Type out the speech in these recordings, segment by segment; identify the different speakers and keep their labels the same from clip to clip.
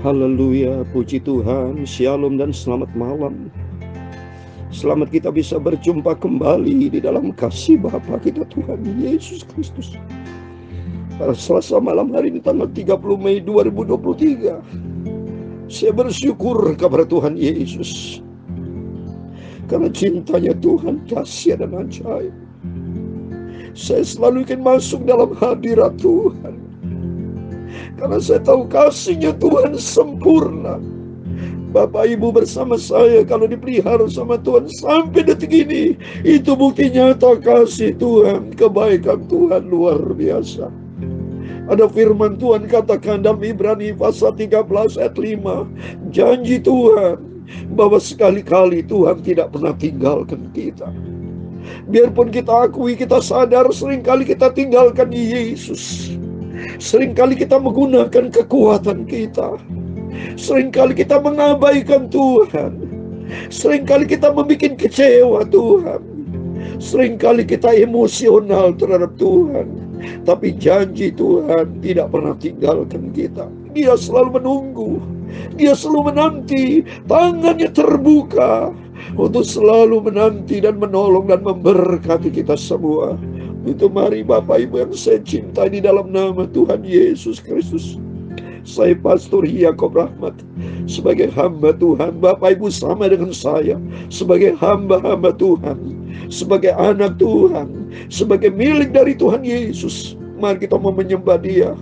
Speaker 1: Haleluya, puji Tuhan, shalom dan selamat malam. Selamat kita bisa berjumpa kembali di dalam kasih Bapa kita Tuhan Yesus Kristus. Pada Selasa malam hari ini tanggal 30 Mei 2023. Saya bersyukur kepada Tuhan Yesus. Karena cintanya Tuhan dahsyat dan ajaib. Saya selalu ingin masuk dalam hadirat Tuhan. Karena saya tahu kasihnya Tuhan sempurna. Bapak Ibu bersama saya kalau dipelihara sama Tuhan sampai detik ini, itu bukti nyata kasih Tuhan, kebaikan Tuhan luar biasa. Ada firman Tuhan katakan dalam Ibrani pasal 13 ayat 5, janji Tuhan bahwa sekali-kali Tuhan tidak pernah tinggalkan kita. Biarpun kita akui, kita sadar seringkali kita tinggalkan Yesus. Seringkali kita menggunakan kekuatan kita. Seringkali kita mengabaikan Tuhan. Seringkali kita membuat kecewa Tuhan. Seringkali kita emosional terhadap Tuhan. Tapi janji Tuhan tidak pernah tinggalkan kita. Dia selalu menunggu. Dia selalu menanti. Tangannya terbuka untuk selalu menanti dan menolong dan memberkati kita semua. Itu mari Bapak Ibu yang saya cintai di dalam nama Tuhan Yesus Kristus. Saya Pastor Yakob Rahmat, sebagai hamba Tuhan. Bapak Ibu sama dengan saya, sebagai hamba-hamba Tuhan, sebagai anak Tuhan, sebagai milik dari Tuhan Yesus. Mari kita mau menyembah Dia.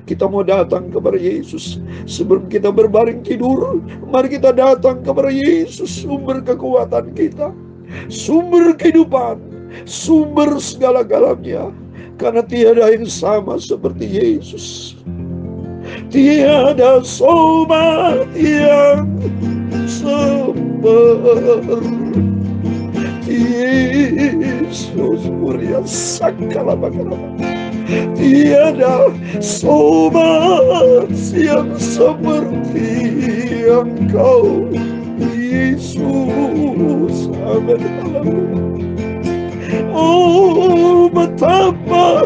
Speaker 1: Kita mau datang kepada Yesus. Sebelum kita berbaring tidur, mari kita datang kepada Yesus, sumber kekuatan kita, sumber kehidupan, sumber segala-galanya. Karena tiada yang sama seperti Yesus. Tiada sobat yang seperti Yesus. Mulia sakala bakalama. Tiada sobat yang seperti Engkau Yesus. Amin. Oh, betapa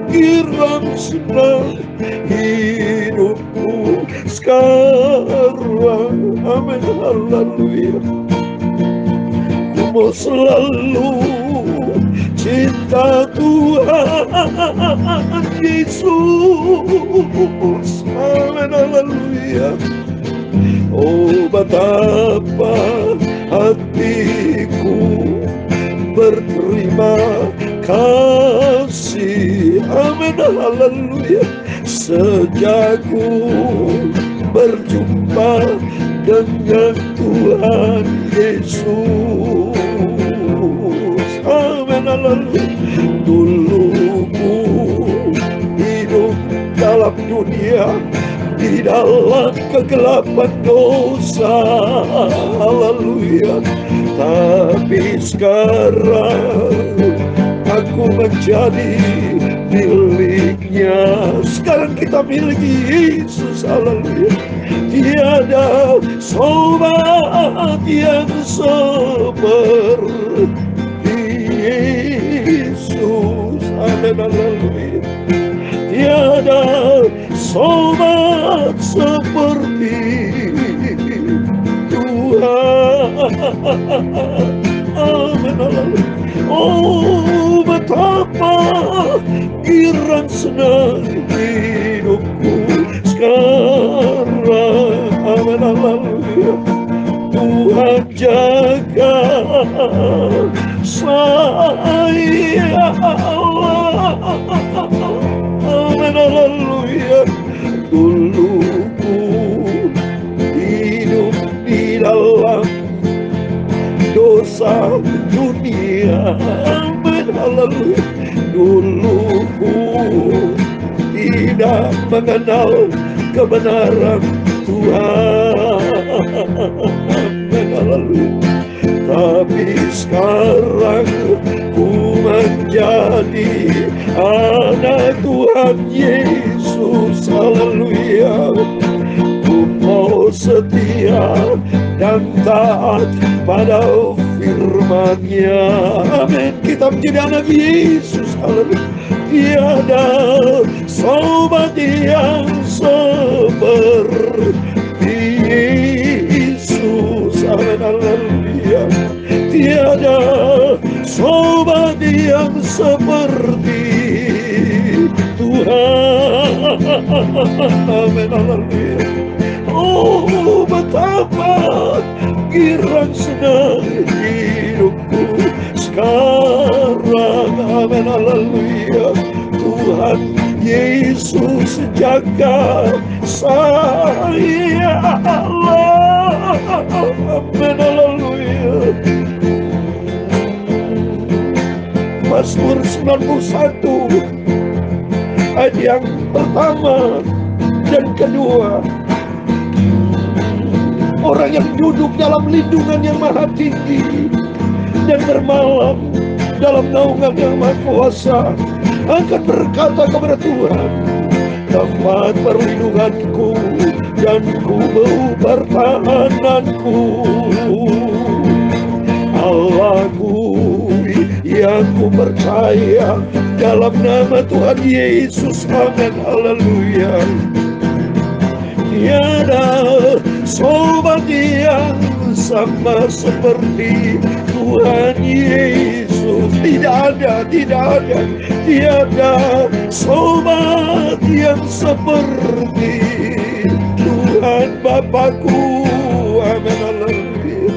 Speaker 1: girang senang hidupku sekarang. Amin, haleluya. Ku mau selalu cinta Tuhan Yesus. Amin, haleluya. Oh, betapa hatiku berterima kasih. Amin, haleluya. Sejak ku berjumpa dengan Tuhan Yesus. Amin, haleluya. Dulu ku hidup dalam dunia, di dalam kegelapan dosa. Haleluya. Tapi sekarang aku menjadi miliknya. Sekarang kita milik Yesus. Haleluya. Tiada sobat yang seperti Yesus. Amin, haleluya. Tiada sobat seperti Tuhan. Amin, haleluya. Oh, betapa girang senang hidupku sekarang. Amin, haleluya. Tuhan jaga saya. Amin, haleluya. Dulu ku hidup di dalam dosa dunia. Amin, haleluya. Dulu ku tidak mengenal kebenaran Tuhan. Amin, haleluya. Tapi sekarang ku menjadi anak Tuhan Yesus. Haleluya. Ku mau setia dan taat pada firman-Nya. Amin. Kita menjadi anak Yesus. Haleluya. Tiada sobat yang seperti Amin, haleluya. Oh, betapa girang senang hidupku sekarang. Amin, haleluya. Tuhan Yesus jaga saya. Amin, haleluya. Mazmur 91 ayat yang pertama dan kedua. Orang yang duduk dalam lindungan yang maha tinggi dan bermalam dalam naungan yang maha kuasa akan berkata kepada Tuhan, tempat perlindunganku dan kubu pertahananku, Allahku yang ku percaya, dalam nama Tuhan Yesus. Amin, haleluya. Tiada sobat yang sama seperti Tuhan Yesus. Tidak ada tiada sobat yang seperti Tuhan Bapakku. Amin, haleluya.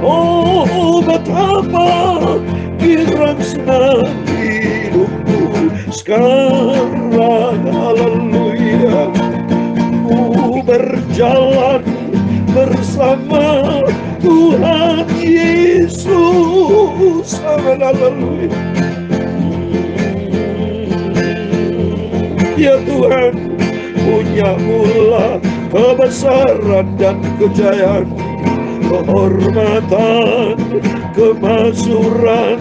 Speaker 1: Oh, betapa girang senang hidupku sekarang. Haleluya. Ku berjalan bersama Tuhan Yesus. Amin, haleluya. Ya Tuhan, punya-Mulah kebesaran dan kejayaan, kehormatan, kemakmuran,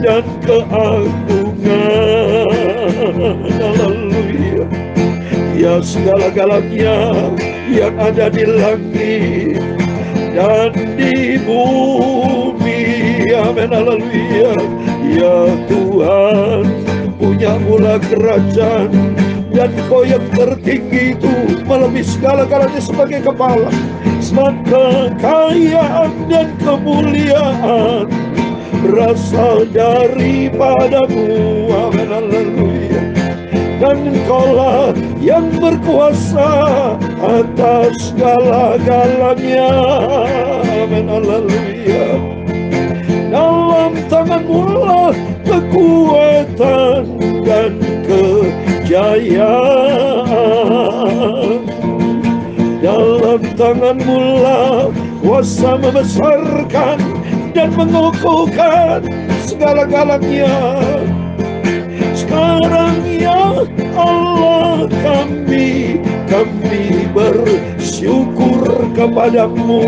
Speaker 1: dan keagungan. Haleluya. Ya segala-galanya yang ada di langit dan di bumi. Amin, haleluya. Ya Tuhan, punya-Mulah kerajaan, dan Kau yang tertinggi itu melebihi segala-galanya sebagai kepala. Maka kekayaan dan kemuliaan berasal daripadamu. Amin, haleluya. Dan Engkaulah yang berkuasa atas segala-galanya. Amin, haleluya. Dalam tangan-Mu lah kekuatan dan kejayaan. Dalam tangan-Mu lah kuasa membesarkan dan mengukuhkan segala-galanya. Sekarang ya Allah, kami bersyukur kepadamu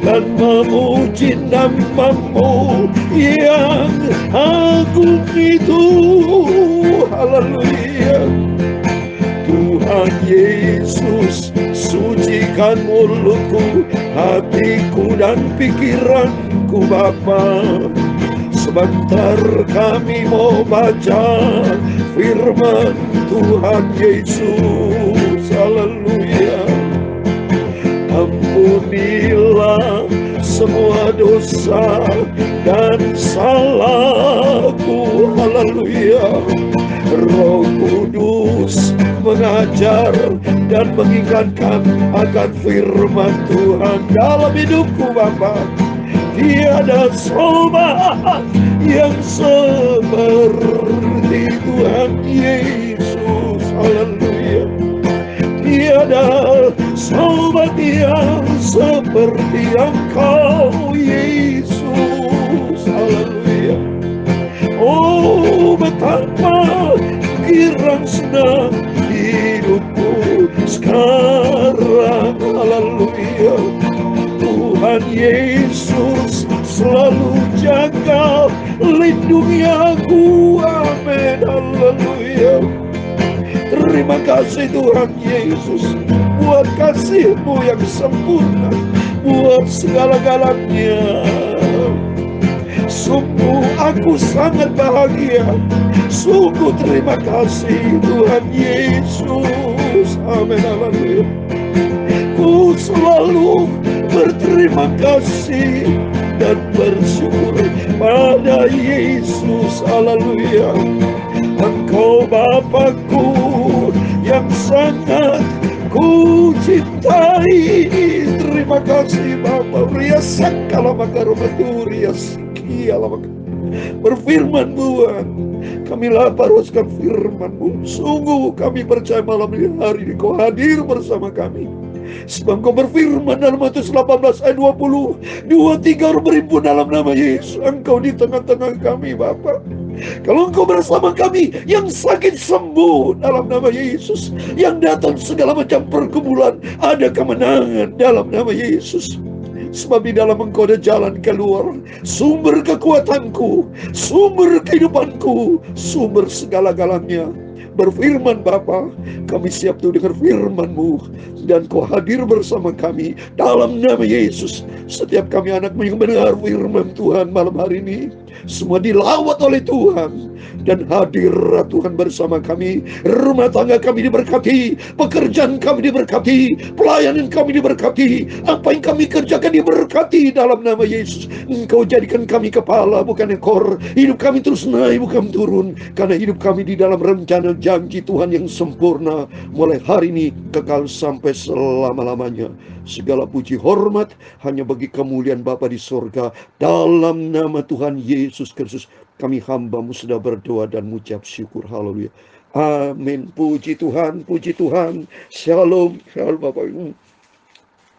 Speaker 1: dan memuji nama-Mu yang agung itu. Haleluya. Tuhan Yesus, sucikan mulutku, hatiku dan pikiranku Bapa. Sebentar kami mau baca firman Tuhan Yesus. Haleluya. Ampunilah semua dosa dan salahku. Haleluya. Roh Kudus mengajar dan mengingatkan akan firman Tuhan dalam hidupku Bapa. Tiada sobat yang seperti Tuhan Yesus. Haleluya. Tiada sobat yang seperti Engkau Yesus. Haleluya. Oh, betapa girang senang hidupku sekarang. Haleluya. Tuhan Yesus selalu jaga, lindungi aku. Amin, haleluya. Terima kasih Tuhan Yesus buat kasih-Mu yang sempurna, buat segala-galanya. Sungguh aku sangat bahagia. Sungguh terima kasih Tuhan Yesus. Amin, haleluya. Ku selalu berterima kasih dan bersyukur pada Yesus. Haleluya. Engkau Bapakku sangat ku cintai. Terima kasih Bapa. Rias sakala makarometu rias kiala maka. Berfirman Tuhan, kami lapar akan firman-Mu. Sungguh kami percaya malam hari ini Kau hadir bersama kami. Sebab Kau berfirman dalam Matius 18 ayat 20, 2-3 orang berimpun dalam nama Yesus, Engkau di tengah-tengah kami Bapa. Kalau Engkau bersama kami, yang sakit sembuh dalam nama Yesus, yang datang segala macam pergumulan, ada kemenangan dalam nama Yesus. Sebab di dalam Engkau ada jalan keluar, sumber kekuatanku, sumber kehidupanku, sumber segala-galanya. Berfirman Bapa, kami siap tuh dengar firman-Mu, dan Kau hadir bersama kami dalam nama Yesus. Setiap kami anak-Mu yang mendengar firman Tuhan malam hari ini, semua dilawat oleh Tuhan, dan hadir Tuhan bersama kami. Rumah tangga kami diberkati, pekerjaan kami diberkati, pelayanan kami diberkati, apa yang kami kerjakan diberkati dalam nama Yesus. Engkau jadikan kami kepala bukan ekor. Hidup kami terus naik bukan turun, karena hidup kami di dalam rencana janji Tuhan yang sempurna, mulai hari ini kekal sampai selama-lamanya. Segala puji hormat hanya bagi kemuliaan Bapa di sorga. Dalam nama Tuhan Yesus Kristus kami hamba-Mu sudah berdoa dan mengucap syukur. Haleluya. Amin. Puji Tuhan, puji Tuhan. Shalom, shalom Bapak Ibu.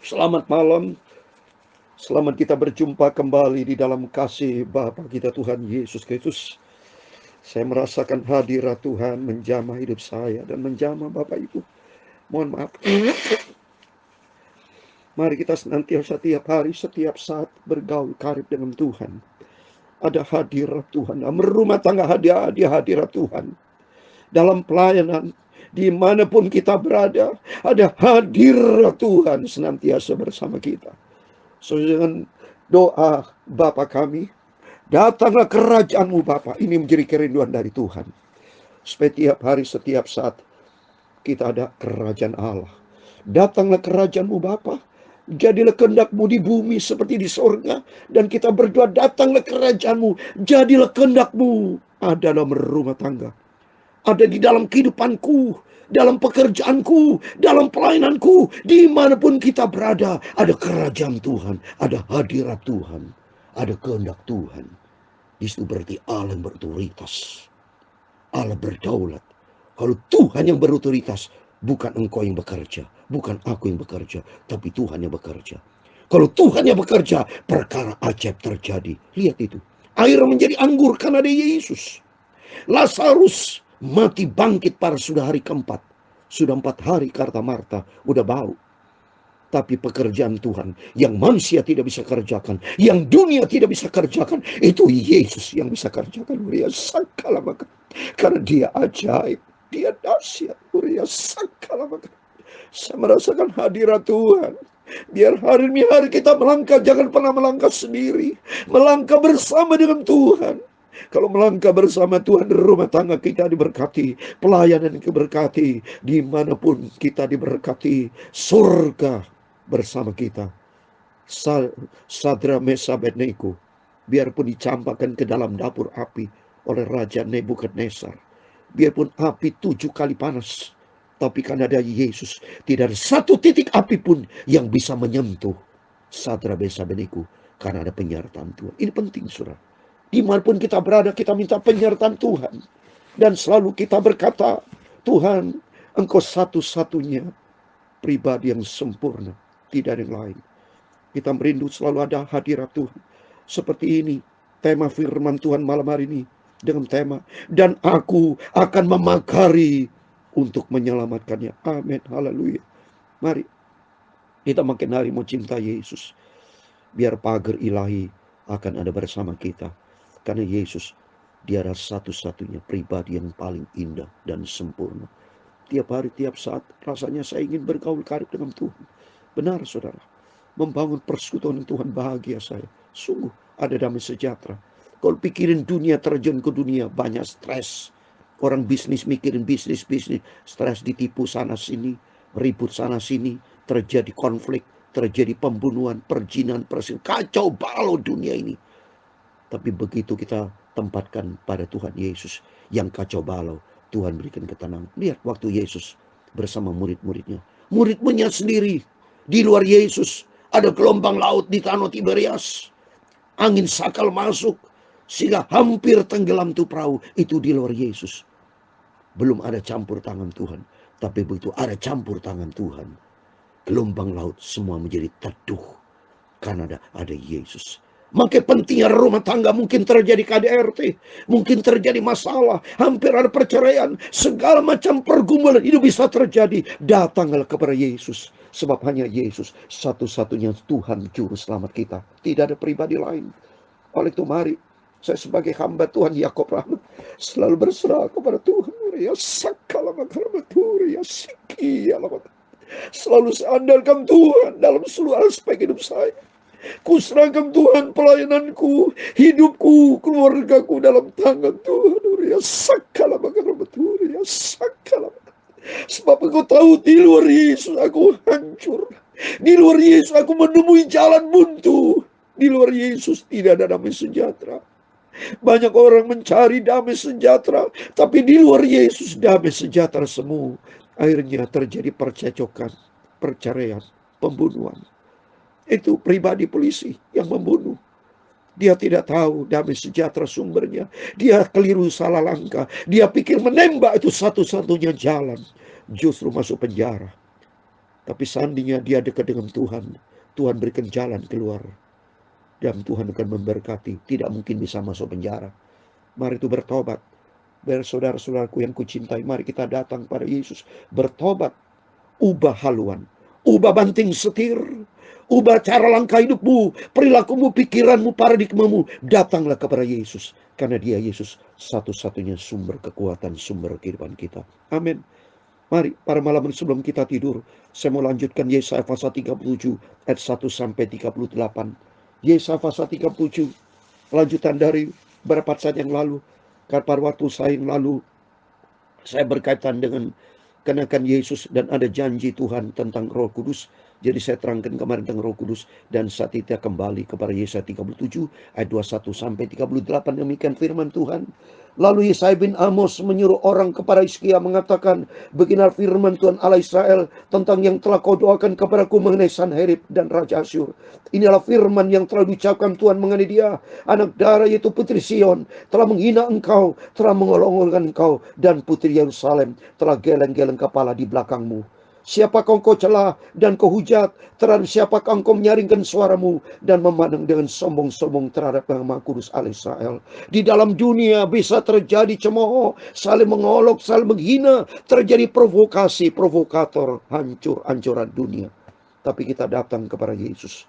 Speaker 1: Selamat malam. Selamat kita berjumpa kembali di dalam kasih Bapa kita Tuhan Yesus Kristus. Saya merasakan hadirat Tuhan menjamah hidup saya dan menjamah Bapak Ibu. Mohon maaf. Mari kita senantiasa setiap hari, setiap saat bergaul karib dengan Tuhan. Ada hadirat Tuhan. Dalam rumah tangga ada hadirat Tuhan. Dalam pelayanan, dimanapun kita berada, ada hadirat Tuhan senantiasa bersama kita. Dengan doa Bapa kami, datanglah kerajaan-Mu Bapa. Ini menjadi kerinduan dari Tuhan. Supaya tiap hari, setiap saat kita ada kerajaan Allah. Datanglah kerajaan-Mu Bapa. Jadilah kehendak-Mu di bumi seperti di sorga. Dan kita berdoa, datanglah kerajaan-Mu. Jadilah kehendak-Mu ada dalam rumah tangga, ada di dalam kehidupanku, dalam pekerjaanku, dalam pelayananku, dimanapun kita berada, ada kerajaan Tuhan, ada hadirat Tuhan, ada kehendak Tuhan. Itu berarti Allah yang berotoritas, Allah berdaulat. Kalau Tuhan yang berotoritas, bukan engkau yang bekerja, bukan aku yang bekerja, tapi Tuhan yang bekerja. Kalau Tuhan yang bekerja, perkara ajaib terjadi. Lihat itu, air menjadi anggur karena ada Yesus. Lazarus mati bangkit pada sudah hari keempat. Sudah 4 hari kata Marta, udah bau. Tapi pekerjaan Tuhan yang manusia tidak bisa kerjakan, yang dunia tidak bisa kerjakan, itu Yesus yang bisa kerjakan. Uria sakala maka. Karena dia ajaib, dia dahsyat. Uria sakala maka. Saya merasakan hadirat Tuhan. Biar hari demi hari kita melangkah, jangan pernah melangkah sendiri. Melangkah bersama dengan Tuhan. Kalau melangkah bersama Tuhan, rumah tangga kita diberkati, pelayanan diberkati, dimanapun kita diberkati, surga bersama kita. Sadra Mesa Abednego, biarpun dicampakkan ke dalam dapur api oleh Raja Nebukadnezar, biarpun api 7 kali panas, tapi karena ada Yesus, tidak ada satu titik api pun yang bisa menyentuh Sadra Mesa Abednego, karena ada penyertaan Tuhan. Ini penting, saudara. Dimanapun kita berada, kita minta penyertaan Tuhan. Dan selalu kita berkata, Tuhan, Engkau satu-satunya pribadi yang sempurna, tidak ada yang lain. Kita merindu selalu ada hadirat Tuhan. Seperti ini, tema firman Tuhan malam hari ini, dengan tema, dan aku akan memagari untuk menyelamatkannya. Amin, haleluya. Mari, kita makin hari mau cinta Yesus. Biar pagar ilahi akan ada bersama kita. Karena Yesus, dia adalah satu-satunya pribadi yang paling indah dan sempurna. Tiap hari, tiap saat, rasanya saya ingin bergaul karib dengan Tuhan. Benar, saudara. Membangun persekutuan Tuhan, bahagia saya. Sungguh ada damai sejahtera. Kalau pikirin dunia, terjun ke dunia, banyak stres. Orang bisnis mikirin bisnis, stres, ditipu sana sini, ribut sana sini, terjadi konflik, terjadi pembunuhan, perjinan, kacau balau dunia ini. Tapi begitu kita tempatkan pada Tuhan Yesus yang kacau balau, Tuhan berikan ketenangan. Lihat waktu Yesus bersama murid-muridnya. Murid-muridnya sendiri di luar Yesus. Ada gelombang laut di Danau Tiberias. Angin sakal masuk sehingga hampir tenggelam tuh perahu. Itu di luar Yesus. Belum ada campur tangan Tuhan. Tapi begitu ada campur tangan Tuhan, gelombang laut semua menjadi teduh. Karena ada Yesus. Makanya pentingnya rumah tangga. Mungkin terjadi KDRT, mungkin terjadi masalah, hampir ada perceraian, segala macam pergumulan itu bisa terjadi. Datanglah kepada Yesus. Sebab hanya Yesus satu-satunya Tuhan Juru Selamat kita. Tidak ada pribadi lain. Oleh itu mari saya sebagai hamba Tuhan Yakob Rahmat selalu berserah kepada Tuhan. Ya sakala makaramaturi ya siki ya lama. Selalu saya andalkan Tuhan dalam seluruh aspek hidup saya. Kuserahkan Tuhan pelayananku, hidupku, keluargaku dalam tangan Tuhan. Ya sakala makaramaturi ya sakala. Sebab aku tahu di luar Yesus aku hancur. Di luar Yesus aku menemui jalan buntu. Di luar Yesus tidak ada damai sejahtera. Banyak orang mencari damai sejahtera, tapi di luar Yesus damai sejahtera semu. Akhirnya terjadi percecokan, perceraian, pembunuhan. Itu pribadi polisi yang membunuh. Dia tidak tahu damai sejahtera sumbernya. Dia keliru salah langkah. Dia pikir menembak itu satu-satunya jalan. Justru masuk penjara. Tapi seandainya dia dekat dengan Tuhan, Tuhan berikan jalan keluar. Dan Tuhan akan memberkati. Tidak mungkin bisa masuk penjara. Mari itu bertobat. Saudara-saudaraku yang kucintai, mari kita datang pada Yesus. Bertobat. Ubah haluan. Ubah banting setir. Ubah cara langkah hidupmu, perilakumu, pikiranmu, paradigmamu. Datanglah kepada Yesus. Karena dia Yesus satu-satunya sumber kekuatan, sumber kehidupan kita. Amin. Mari pada malam ini sebelum kita tidur, saya mau lanjutkan Yesaya pasal 37 ayat 1 sampai 38. Yesaya pasal 37, lanjutan dari beberapa saat yang lalu. Karena pada waktu saya yang lalu, saya berkaitan dengan kenakan Yesus dan ada janji Tuhan tentang Roh Kudus. Jadi saya terangkan kemarin tentang Roh Kudus. Dan saat itu kembali kepada Yesaya 37 ayat 21 sampai 38. Demikian firman Tuhan. Lalu Yesaya bin Amos menyuruh orang kepada Hizkia mengatakan, beginilah firman Tuhan Allah Israel tentang yang telah kau doakan kepadaku mengenai Sanherib dan Raja Asyur. Inilah firman yang telah diucapkan Tuhan mengenai dia, anak darah yaitu putri Sion, telah menghina engkau, telah mengolong-olongkan engkau, dan putri Yerusalem telah geleng-geleng kepala di belakangmu. Siapakah engkau celah dan kau hujat terhadap siapakah engkau menyaringkan suaramu dan memandang dengan sombong-sombong terhadap nama kudus Allah Israel. Di dalam dunia bisa terjadi cemooh, saling mengolok, saling menghina, terjadi provokasi, provokator, hancur-hancuran dunia. Tapi kita datang kepada Yesus.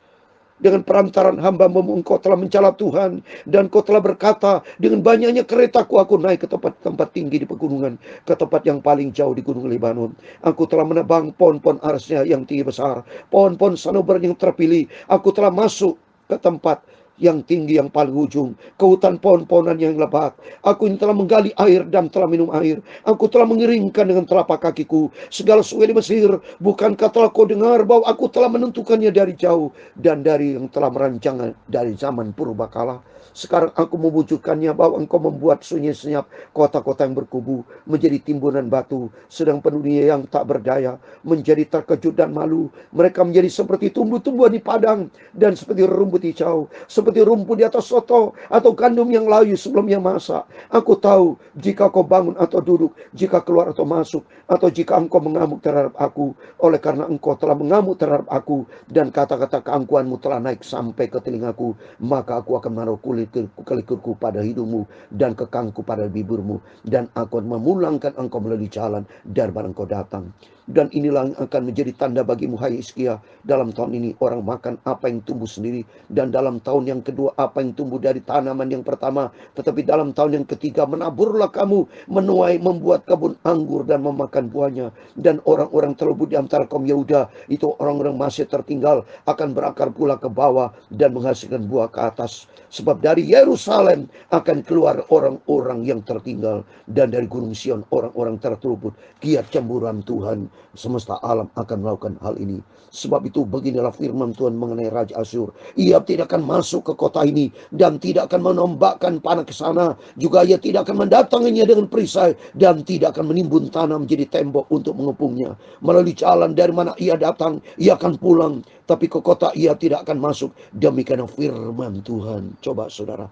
Speaker 1: Dengan perantaran hamba-Mu engkau telah mencalap Tuhan. Dan kau telah berkata, dengan banyaknya keretaku aku naik ke tempat-tempat tinggi di pegunungan, ke tempat yang paling jauh di gunung Lebanon. Aku telah menebang pohon-pohon arsnya yang tinggi besar, pohon-pohon sanobar yang terpilih. Aku telah masuk ke tempat yang tinggi yang paling ujung, ke hutan pohon-pohonan yang lebat. Aku ini telah menggali air dan telah minum air. Aku telah mengeringkan dengan telapak kakiku segala sungai di Mesir. Bukankah telah kau dengar bahwa aku telah menentukannya dari jauh dan dari yang telah merancangnya dari zaman purbakala? Sekarang aku mewujudkannya bahwa engkau membuat sunyi senyap kota-kota yang berkubu menjadi timbunan batu, sedang penduduknya yang tak berdaya menjadi terkejut dan malu. Mereka menjadi seperti tumbuh-tumbuhan di padang dan seperti rumput hijau, seperti rumput di atas soto atau gandum yang layu sebelumnya masak. Aku tahu jika kau bangun atau duduk, jika keluar atau masuk, atau jika engkau mengamuk terhadap aku, oleh karena engkau telah mengamuk terhadap aku dan kata-kata keangkuhanmu telah naik sampai ke telingaku, maka aku akan menaruh kulit-kulitku pada hidungmu dan kekangku pada bibirmu, dan aku akan memulangkan engkau melalui jalan dari mana engkau datang. Dan inilah yang akan menjadi tanda bagimu, hai Hizkia. Dalam tahun ini orang makan apa yang tumbuh sendiri, dan dalam tahun yang kedua apa yang tumbuh dari tanaman yang pertama. Tetapi dalam tahun yang ketiga menaburlah kamu, menuai, membuat kebun anggur dan memakan buahnya. Dan orang-orang terlebih di antara kaum Yehuda, itu orang-orang masih tertinggal, akan berakar pula ke bawah dan menghasilkan buah ke atas. Sebab dari Yerusalem akan keluar orang-orang yang tertinggal, dan dari Gunung Sion orang-orang terteluput. Kiat cemburuan Tuhan semesta alam akan melakukan hal ini. Sebab itu beginilah firman Tuhan mengenai Raja Asyur. Ia tidak akan masuk masuk ke kota ini dan tidak akan menembakkan panah ke sana. Juga ia tidak akan mendatanginya dengan perisai dan tidak akan menimbun tanah menjadi tembok untuk mengepungnya. Melalui jalan dari mana ia datang, ia akan pulang, tapi ke kota ia tidak akan masuk. Demikian firman Tuhan. Coba saudara,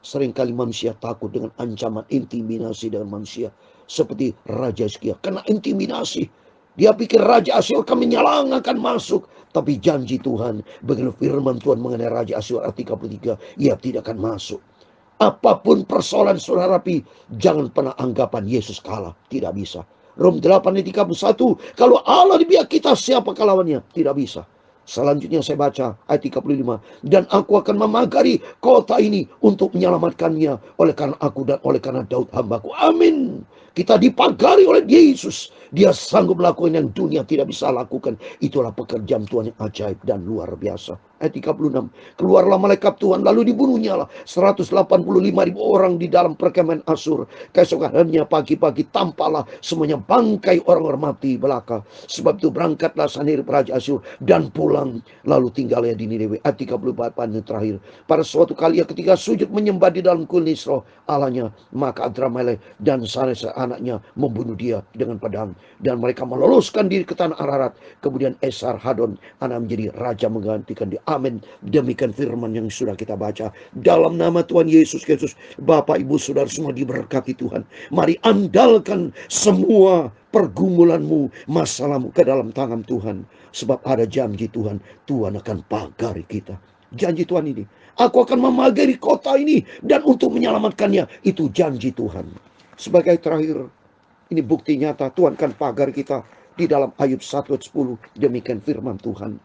Speaker 1: seringkali manusia takut dengan ancaman intimidasi dengan manusia. Seperti Raja Hizkia kena intimidasi. Dia pikir Raja Asyur akan menyerang, akan masuk. Tapi janji Tuhan, begitu firman Tuhan mengenai Raja Asyur ayat 33, ia tidak akan masuk. Apapun persoalan saudara rapi, jangan pernah anggapan Yesus kalah. Tidak bisa. Rom 8 ayat 31, kalau Allah di pihak kita, siapa lawannya? Tidak bisa. Selanjutnya saya baca ayat 35. Dan aku akan memagari kota ini untuk menyelamatkannya oleh karena aku dan oleh karena Daud hambaku. Amin. Kita dipagari oleh Yesus. Dia sanggup melakukan yang dunia tidak bisa lakukan. Itulah pekerjaan Tuhan yang ajaib dan luar biasa. Ayat 36. Keluarlah malaikat Tuhan, lalu dibunuhnya lah 185.000 orang di dalam perkemahan Asyur. Keesokan harinya pagi-pagi tampaklah semuanya bangkai orang-orang mati belaka. Sebab itu berangkatlah Sanherib Raja Asyur dan pulang, lalu tinggalnya di Niniwe. Ayat 34 panjang terakhir. Pada suatu kali ketika sujud menyembah di dalam kuil Nisro Allahnya, maka Adramelech dan Sarezer anaknya membunuh dia dengan pedang, dan mereka meloloskan diri ke tanah Ararat. Kemudian Esarhadon anak menjadi raja menggantikan dia. Amin. Demikian firman yang sudah kita baca. Dalam nama Tuhan Yesus Kristus, Bapak, Ibu, Saudara semua diberkati Tuhan. Mari andalkan semua pergumulanmu, masalahmu ke dalam tangan Tuhan. Sebab ada janji Tuhan, Tuhan akan pagari kita. Janji Tuhan ini, aku akan memagari kota ini dan untuk menyelamatkannya. Itu janji Tuhan. Sebagai terakhir, ini bukti nyata Tuhan akan pagari kita di dalam Ayub 1 ayat 10. Demikian firman Tuhan.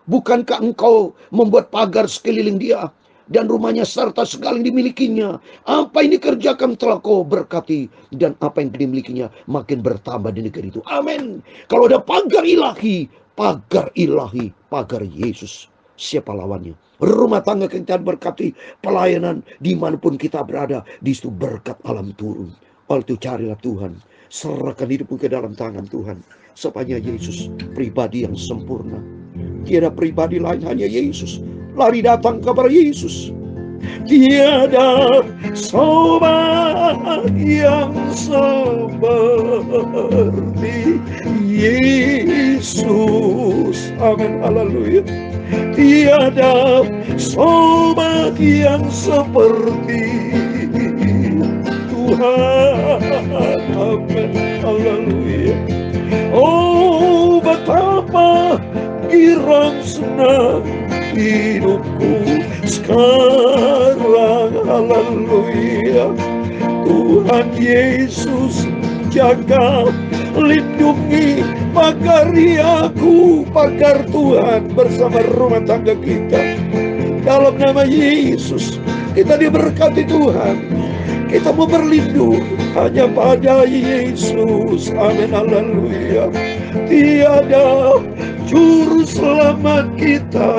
Speaker 1: Bukankah engkau membuat pagar sekeliling dia dan rumahnya serta segala yang dimilikinya? Apa yang dikerjakan telah kau berkati, dan apa yang dimilikinya makin bertambah di negeri itu. Amin. Kalau ada pagar ilahi, pagar Yesus, siapa lawannya? Rumah tangga kita berkati, pelayanan dimanapun kita berada, di situ berkat alam turun. Oleh itu carilah Tuhan, serahkan hidupmu ke dalam tangan Tuhan, supaya Yesus pribadi yang sempurna. Tiada pribadi lain, hanya Yesus. Lari datang kepada Yesus. Tiada sobat yang seperti Yesus. Amin. Haleluya. Tiada sobat yang seperti Tuhan. Amin. Haleluya. Oh, betapa girang senang hidupku sekarang. Haleluya. Tuhan Yesus jaga, lindungi, pagari aku, pagar Tuhan bersama rumah tangga kita. Dalam nama Yesus kita diberkati Tuhan. Kita mau berlindung hanya pada Yesus. Amin. Haleluya. Tiada juru selamat kita,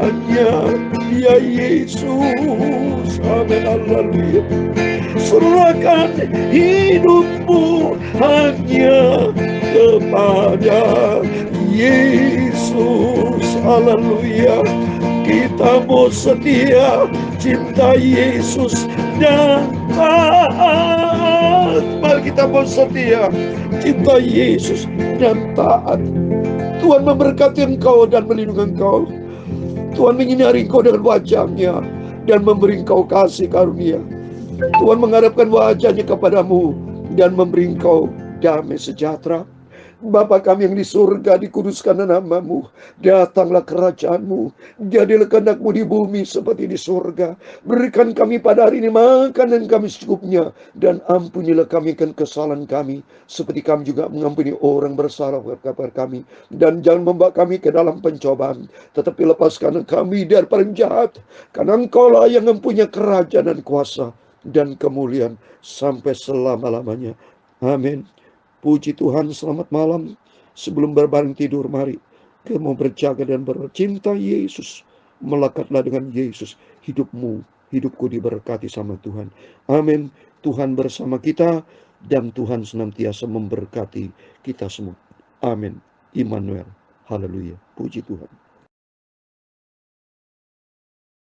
Speaker 1: hanya Dia Yesus. Amin. Haleluya. Serahkan hidupmu hanya kepada Yesus. Haleluya. Kita mau setia, cinta Yesus dan taat. Mari kita mau setia, cinta Yesus dan taat. Tuhan memberkati engkau dan melindungi engkau. Tuhan menyinari engkau dengan wajah-Nya dan memberi engkau kasih karunia. Tuhan menghadapkan wajah-Nya kepadamu dan memberi engkau damai sejahtera. Bapa kami yang di surga, dikuduskan nama-Mu. Datanglah kerajaan-Mu. Jadilah kehendak-Mu di bumi seperti di surga. Berikan kami pada hari ini makanan kami secukupnya, dan ampunilah kami akan kesalahan kami, seperti kami juga mengampuni orang bersalah kepada kami. Dan jangan membawa kami ke dalam pencobaan, tetapi lepaskan kami dari paling jahat. Karena Engkau-lah yang mempunyai kerajaan dan kuasa dan kemuliaan sampai selama-lamanya. Amin. Puji Tuhan, selamat malam. Sebelum berbaring tidur, mari kita mau berjaga dan bercinta Yesus. Melekatlah dengan Yesus. Hidupmu, hidupku diberkati sama Tuhan. Amin. Tuhan bersama kita dan Tuhan senantiasa memberkati kita semua. Amin. Immanuel. Haleluya. Puji Tuhan.